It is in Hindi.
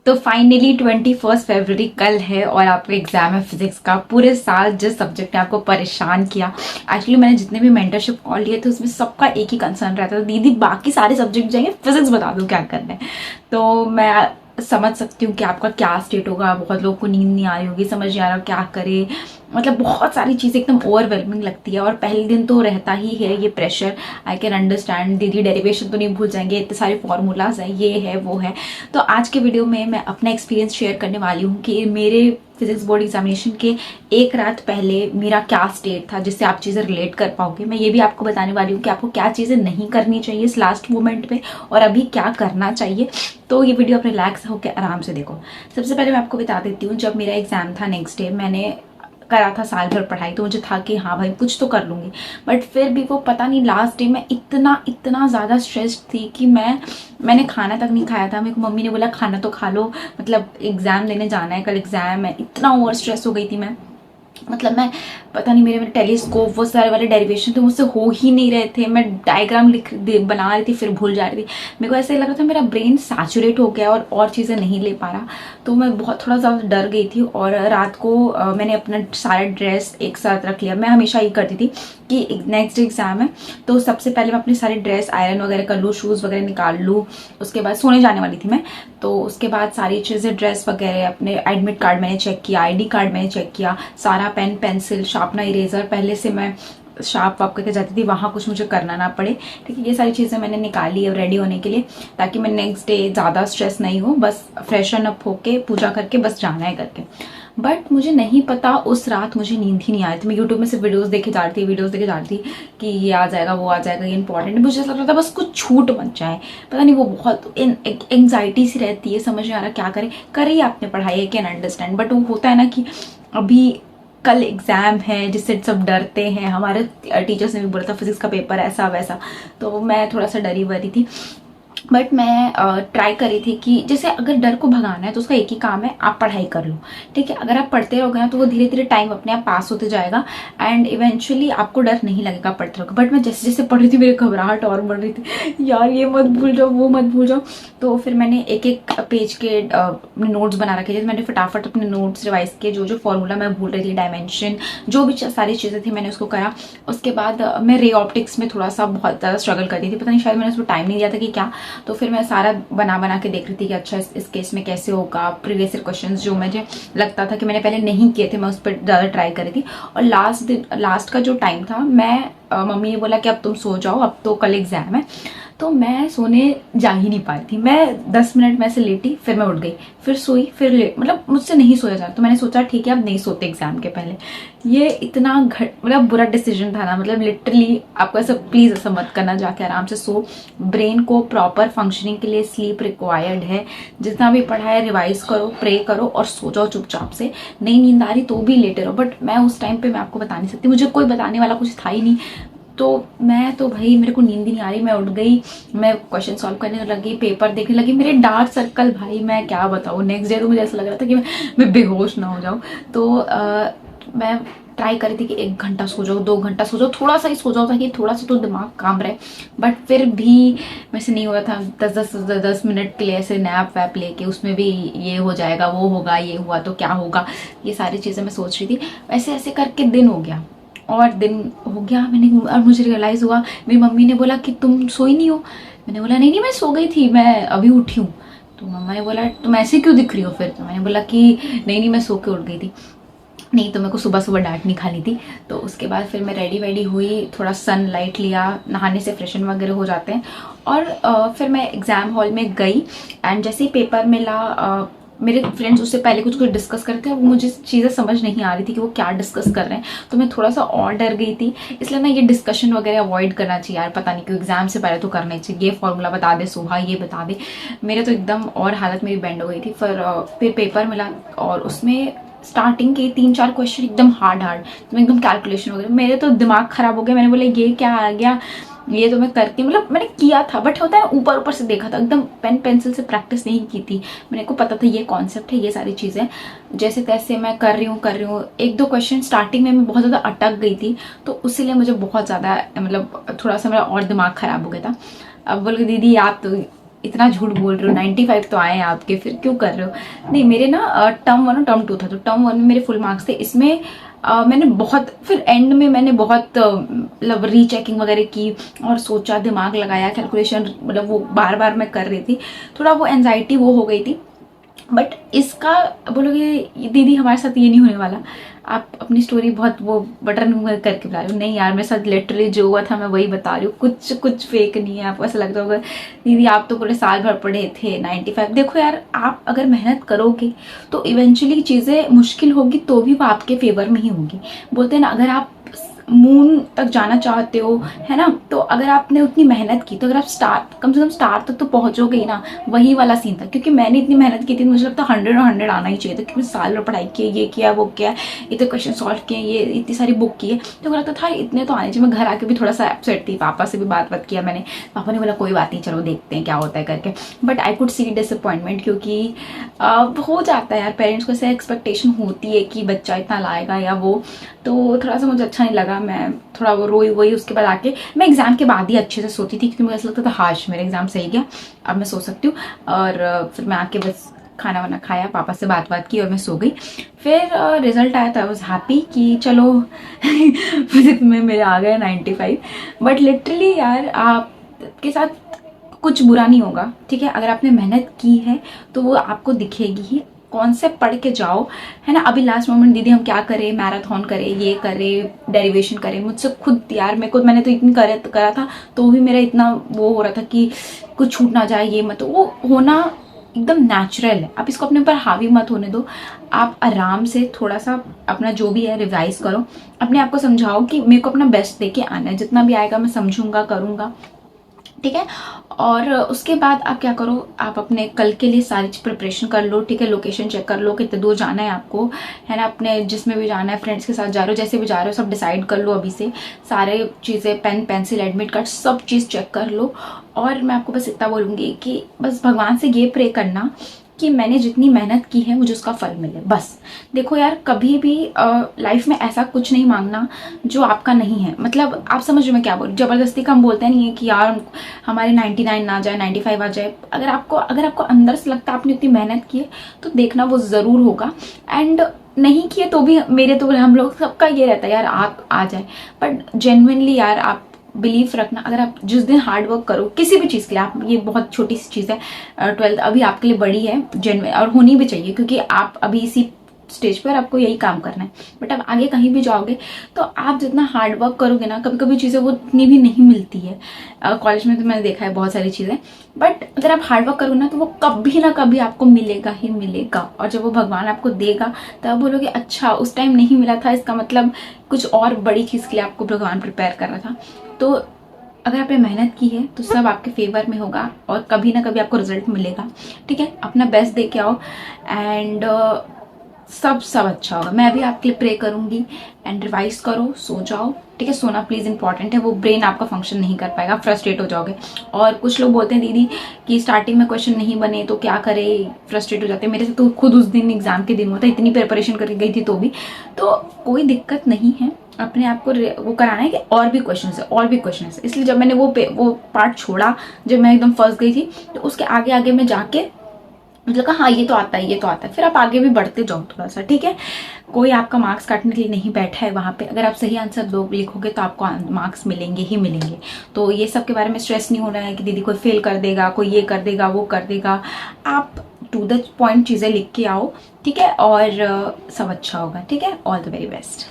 तो फाइनली 21 फरवरी कल है और आपका एग्जाम है फिजिक्स का। पूरे साल जिस सब्जेक्ट ने आपको परेशान किया, एक्चुअली मैंने जितने भी मेंटरशिप कॉल लिए थे उसमें सबका एक ही कंसर्न रहता था, दीदी बाकी सारे सब्जेक्ट जाएंगे, फिजिक्स बता दो क्या करना है। तो मैं समझ सकती हूँ कि आपका क्या स्टेट होगा। बहुत लोगों को नींद नहीं आ रही होगी, समझ नहीं आ रहा क्या करे, मतलब बहुत सारी चीज़ें एकदम ओवरवेलमिंग लगती है। और पहले दिन तो रहता ही है ये प्रेशर। आई कैन अंडरस्टैंड, दीदी डेरिवेशन तो नहीं भूल जाएंगे, इतने सारे फॉर्मूलाज है, ये है वो है। तो आज के वीडियो में मैं अपना एक्सपीरियंस शेयर करने वाली हूँ कि मेरे फिजिक्स बोर्ड एग्जामिनेशन के एक रात पहले मेरा क्या स्टेट था, जिससे आप चीज़ें रिलेट कर पाओगे। मैं ये भी आपको बताने वाली हूँ कि आपको क्या चीज़ें नहीं करनी चाहिए इस लास्ट मोमेंट पे और अभी क्या करना चाहिए। तो ये वीडियो आप रिलैक्स होकर आराम से देखो। सबसे पहले मैं आपको बता देती हूँ, जब मेरा एग्जाम था नेक्स्ट डे, मैंने करा था साल भर पढ़ाई, तो मुझे था कि हाँ भाई कुछ तो कर लूंगी। बट फिर भी वो पता नहीं लास्ट डे में इतना इतना ज़्यादा स्ट्रेस्ड थी कि मैंने खाना तक नहीं खाया था। मेरे को मम्मी ने बोला खाना तो खा लो, मतलब एग्ज़ाम देने जाना है, कल एग्ज़ाम है। इतना ओवर स्ट्रेस हो गई थी मैं, मतलब मैं पता नहीं, मेरे टेलीस्कोप वो सारे वाले डेरिवेशन थे मुझसे हो ही नहीं रहे थे। मैं डायग्राम बना रही थी फिर भूल जा रही थी। मेरे को ऐसे लग रहा था मेरा ब्रेन सैचुरेट हो गया और चीज़ें नहीं ले पा रहा। तो मैं बहुत थोड़ा सा डर गई थी और रात को मैंने अपना सारा ड्रेस एक साथ रख लिया। मैं हमेशा ये करती थी कि नेक्स्ट एग्जाम है तो सबसे पहले मैं अपनी सारी ड्रेस आयरन वगैरह कर लूँ, शूज़ वगैरह निकाल लूँ। उसके बाद सोने जाने वाली थी मैं, तो उसके बाद सारी चीज़ें, ड्रेस वगैरह, अपने एडमिट कार्ड मैंने चेक किया, आईडी कार्ड मैंने चेक किया, सारा पेन पेंसिल शार्पनर इरेजर पहले से मैं शार्प वाप करके जाती थी, वहाँ कुछ मुझे करना ना पड़े। ठीक है, ये सारी चीज़ें मैंने निकाली अब रेडी होने के लिए, ताकि मैं नेक्स्ट डे ज़्यादा स्ट्रेस नहीं हो, बस फ्रेशन अप होके पूजा करके बस जाना है करके। बट मुझे नहीं पता, उस रात मुझे नींद ही नहीं आई थी। मैं यूट्यूब में से वीडियोस देखे जा रही थी कि ये आ जाएगा वो आ जाएगा, ये इंपॉर्टेंट है। मुझे लग रहा था बस कुछ छूट मच जाए, पता नहीं, वो बहुत एंग्जाइटी सी रहती है, समझ नहीं आ रहा क्या करे। करी आपने पढ़ाई, आई कैन अंडरस्टैंड, बट वो होता है ना कि अभी कल एग्जाम है जिससे सब डरते हैं। हमारे टीचर्स ने भी बोला था फिजिक्स का पेपर ऐसा वैसा, तो मैं थोड़ा सा डरी वरी थी। बट मैं ट्राई करी थी कि जैसे अगर डर को भगाना है तो उसका एक ही काम है, आप पढ़ाई कर लो। ठीक है, अगर आप पढ़ते रहोगे ना तो वो धीरे धीरे टाइम अपने आप पास होते जाएगा एंड इवेंचुअली आपको डर नहीं लगेगा पढ़ते रहोगे। बट मैं जैसे जैसे पढ़ रही थी मेरी घबराहट और बढ़ रही थी, यार ये मत भूल जाओ वो मत भूल जाओ। तो फिर मैंने एक एक पेज के अपने नोट्स बना रखे थे। मैंने फटाफट अपने नोट्स रिवाइज किए, जो जो फॉर्मूला मैं भूल रही थी, डायमेंशन, जो भी सारी चीज़ें थी मैंने उसको करा। उसके बाद मैं रे ऑप्टिक्स में थोड़ा सा बहुत ज़्यादा स्ट्रगल करती थी, पता नहीं शायद मैंने उसको टाइम नहीं दिया था कि क्या। तो फिर मैं सारा बना के देख रही थी कि अच्छा इस केस में कैसे होगा। प्रीवियस क्वेश्चंस जो मुझे लगता था कि मैंने पहले नहीं किए थे, मैं उस पर ज़्यादा ट्राई करी थी। और लास्ट का जो टाइम था, मैं मम्मी ने बोला कि अब तुम सो जाओ, अब तो कल एग्जाम है। तो मैं सोने जा ही नहीं पा रही थी। मैं 10 मिनट में से लेटी, फिर मैं उठ गई, फिर सोई, फिर लेट, मतलब मुझसे नहीं सोया जा रहा। तो मैंने सोचा ठीक है अब नहीं सोते एग्जाम के पहले। ये इतना मतलब बुरा डिसीजन था ना, मतलब लिटरली आपको ऐसा प्लीज ऐसा मत करना, जाके आराम से सो। ब्रेन को प्रॉपर फंक्शनिंग के लिए स्लीप रिक्वायर्ड है। जितना भी पढ़ा है रिवाइज करो, प्रे करो और सो जाओ चुपचाप से। नहीं नींद आ रही तो भी लेटे रहो। बट मैं उस टाइम पे मैं आपको बता नहीं सकती, मुझे कोई बताने वाला कुछ था ही नहीं। तो मैं तो भाई, मेरे को नींद ही नहीं आ रही, मैं उठ गई, मैं क्वेश्चन सॉल्व करने लगी, पेपर देखने लगी। मेरे डार्क सर्कल भाई मैं क्या बताऊँ, नेक्स्ट डे तो मुझे ऐसा लग रहा था कि मैं बेहोश ना हो जाऊँ। तो मैं ट्राई करी थी कि 1 घंटा सो जाओ, 2 घंटा सो जाओ, थोड़ा सा ही सो जाओ ताकि थोड़ा सा तो दिमाग काम रहे। बट फिर भी मेरे से नहीं हो रहा था। 10 मिनट के लिए ऐसे नैप वैप लेके, उसमें भी ये हो जाएगा वो होगा, ये हुआ तो क्या होगा, ये सारी चीज़ें मैं सोच रही थी। वैसे ऐसे करके दिन हो गया और दिन हो गया। और मुझे रियलाइज़ हुआ, मेरी मम्मी ने बोला कि तुम सोई नहीं हो। मैंने बोला नहीं मैं सो गई थी, मैं अभी उठी हूँ। तो मम्मा ने बोला तुम ऐसे क्यों दिख रही हो फिर। तो मैंने बोला कि नहीं मैं सो के उठ गई थी। नहीं तो मेरे को सुबह सुबह डांट नहीं खानी थी। तो उसके बाद फिर मैं रेडी वेडी हुई, थोड़ा सनलाइट लिया, नहाने से फ्रेशन वगैरह हो जाते हैं। और फिर मैं एग्ज़ाम हॉल में गई एंड जैसे ही पेपर मिला, मेरे फ्रेंड्स उससे पहले कुछ कुछ डिस्कस करते हैं, वो मुझे चीज़ें समझ नहीं आ रही थी कि वो क्या डिस्कस कर रहे हैं। तो मैं थोड़ा सा और डर गई थी, इसलिए ना ये डिस्कशन वगैरह अवॉइड करना चाहिए यार। पता नहीं क्यों एग्जाम से पहले तो करना ही चाहिए। ये फॉर्मूला बता दे सुहा, ये बता दे। मेरे तो एकदम और हालत मेरी बैंड हो गई थी। फिर पेपर मिला और उसमें स्टार्टिंग के 3-4 क्वेश्चन एकदम हार्ड तो एकदम कैलकुलेशन वगैरह, मेरे तो दिमाग खराब हो गया। मैंने बोला ये क्या आ गया, ये तो मैं करती, मतलब मैंने किया था बट होता है ऊपर ऊपर से देखा था, एकदम पेन पेंसिल से प्रैक्टिस नहीं की थी। मेरे को पता था ये कॉन्सेप्ट है, ये सारी चीज़ें जैसे तैसे मैं कर रही हूँ। 1-2 क्वेश्चन स्टार्टिंग में मैं बहुत ज़्यादा अटक गई थी, तो उसीलिए मुझे बहुत ज़्यादा मतलब थोड़ा सा मेरा और दिमाग खराब हो गया था। अब बोल के दीदी आप तो इतना झूठ बोल रहे हो, 95 तो आए हैं आपके, फिर क्यों कर रहे हो। नहीं, मेरे ना टर्म 1 और टर्म 2 था, तो टर्म 1 में मेरे फुल मार्क्स थे। इसमें मैंने बहुत, फिर एंड में मैंने बहुत मतलब रीचेकिंग वगैरह की और सोचा, दिमाग लगाया, कैलकुलेशन मतलब वो बार बार मैं कर रही थी, थोड़ा वो एनजाइटी वो हो गई थी। बट इसका बोलोगे दीदी हमारे साथ ये नहीं होने वाला, आप अपनी स्टोरी बहुत वो बटन करके बता रहे हो। नहीं यार, मेरे साथ लिटरली जो हुआ था मैं वही बता रही हूँ, कुछ फेक नहीं है। आपको ऐसा लगता होगा दीदी आप तो पूरे साल भर पढ़े थे 95। देखो यार, आप अगर मेहनत करोगे तो इवेंचुअली चीज़ें मुश्किल होगी तो भी वो आपके फेवर में ही होगी। बोलते हैं ना, अगर आप मून तक जाना चाहते हो, है ना, तो अगर आपने उतनी मेहनत की तो अगर आप कम से कम स्टार तक तो पहुंचोगे ही ना। वही वाला सीन था, क्योंकि मैंने इतनी मेहनत की थी, मुझे लगता है 100 और 100 आना ही चाहिए था, क्योंकि साल भर पढ़ाई की, ये किया वो किया, इतने क्वेश्चन सॉल्व किए, ये इतनी सारी बुक की है, तो लगता था इतने तो आने चाहिए। मैं घर आके भी थोड़ा सा अपसेट थी, पापा से भी बात किया मैंने, पापा ने बोला कोई बात नहीं, चलो देखते हैं क्या होता है करके। But I could see disappointment, क्योंकि हो जाता है यार, पेरेंट्स को ऐसे एक्सपेक्टेशन होती है कि बच्चा इतना लाएगा या वो, तो थोड़ा सा मुझे अच्छा नहीं लगा। मैं थोड़ा वो रोई वही। उसके बाद आके मैं एग्जाम के बाद ही अच्छे से सोती थी, क्योंकि मुझे ऐसा लगता था हाश मेरा एग्जाम सही गया, अब मैं सो सकती हूँ। और फिर मैं आके बस खाना वाना खाया, पापा से बात की और मैं सो गई। फिर रिजल्ट आया तो आई वॉज हैप्पी कि चलो फिजिक्स में मेरे आ गए 95। बट लिटरली यार, आपके साथ कुछ बुरा नहीं होगा, ठीक है। अगर आपने मेहनत की है तो वो आपको दिखेगी ही। कॉन्सेप्ट पढ़ के जाओ, है ना। अभी लास्ट मोमेंट दीदी हम क्या करें, मैराथन करें, ये करें, डेरिवेशन करें, मुझसे खुद यार मैंने तो इतनी करा था, तो भी मेरा इतना वो हो रहा था कि कुछ छूट ना जाए, ये मत, वो होना एकदम नेचुरल है। आप इसको अपने ऊपर हावी मत होने दो। आप आराम से थोड़ा सा अपना जो भी है रिवाइज करो, अपने आप को समझाओ कि मेरे को अपना बेस्ट दे के आना है, जितना भी आएगा मैं समझूंगा, करूंगा, ठीक है। और उसके बाद आप क्या करो, आप अपने कल के लिए सारी प्रिपरेशन कर लो, ठीक है। लोकेशन चेक कर लो कितने दूर जाना है आपको, है ना। अपने जिसमें भी जाना है, फ्रेंड्स के साथ जा रहे हो, जैसे भी जा रहे हो, सब डिसाइड कर लो अभी से। सारे चीज़ें, पेन पेंसिल एडमिट कार्ड सब चीज़ चेक कर लो। और मैं आपको बस इतना बोलूँगी कि बस भगवान से ये प्रे करना कि मैंने जितनी मेहनत की है मुझे उसका फल मिले, बस। देखो यार, कभी भी लाइफ में ऐसा कुछ नहीं मांगना जो आपका नहीं है। मतलब आप समझ रहे मैं क्या बोल, जबरदस्ती का हम बोलते नहीं है कि यार हमारे 99 ना जाए, 95 आ जाए। अगर आपको अंदर से लगता है आपने इतनी मेहनत की है तो देखना वो जरूर होगा। एंड नहीं किए तो भी मेरे तो हम लोग सबका ये रहता है यार आप आ जाए। बट जेन्युइनली यार, आप बिलीव रखना, अगर आप जिस दिन हार्ड वर्क करो किसी भी चीज़ के लिए, आप ये बहुत छोटी सी चीज़ है, 12th अभी आपके लिए बड़ी है जेन्युइन, और होनी भी चाहिए, क्योंकि आप अभी इसी स्टेज पर आपको यही काम करना है। बट अब आगे कहीं भी जाओगे तो आप जितना हार्ड वर्क करोगे ना, कभी कभी चीज़ें वो इतनी भी नहीं मिलती है। कॉलेज में तो मैंने देखा है बहुत सारी चीज़ें, बट अगर आप हार्ड वर्क करोगे ना तो वो कभी ना कभी आपको मिलेगा ही मिलेगा। और जब वो भगवान आपको देगा तब बोलोगे अच्छा उस टाइम नहीं मिला था, इसका मतलब कुछ और बड़ी चीज़ के लिए आपको भगवान प्रिपेयर कर रहा था। तो अगर आपने मेहनत की है तो सब आपके फेवर में होगा और कभी ना कभी आपको रिजल्ट मिलेगा, ठीक है। अपना बेस्ट दे के आओ एंड सब अच्छा होगा। मैं भी आपके लिए प्रे करूंगी। एंड रिवाइज करो, सो जाओ, ठीक है। सोना प्लीज इंपॉर्टेंट है, वो ब्रेन आपका फंक्शन नहीं कर पाएगा, फ्रस्ट्रेट हो जाओगे। और कुछ लोग बोलते हैं दीदी कि स्टार्टिंग में क्वेश्चन नहीं बने तो क्या करे, फ्रस्ट्रेट हो जाते हैं। मेरे से तो खुद उस दिन एग्जाम के दिन होता, इतनी प्रिपरेशन करके गई थी तो भी। तो कोई दिक्कत नहीं है, अपने आप को वो कराना है कि और भी क्वेश्चन है, और भी क्वेश्चन है। इसलिए जब मैंने वो पार्ट छोड़ा, जब मैं एकदम फंस गई थी, तो उसके आगे आगे में जाके मुझे लगा हाँ ये तो आता है, ये तो आता है। फिर आप आगे भी बढ़ते जाओ थोड़ा सा, ठीक है। कोई आपका मार्क्स काटने के लिए नहीं बैठा है वहां पे। अगर आप सही आंसर दो लिखोगे तो आपको मार्क्स मिलेंगे ही मिलेंगे। तो ये सब के बारे में स्ट्रेस नहीं होना है कि दीदी कोई फेल कर देगा, कोई ये कर देगा, वो कर देगा। आप टू द पॉइंट चीजें लिख के आओ, ठीक है। और सब अच्छा होगा, ठीक है। All the very best.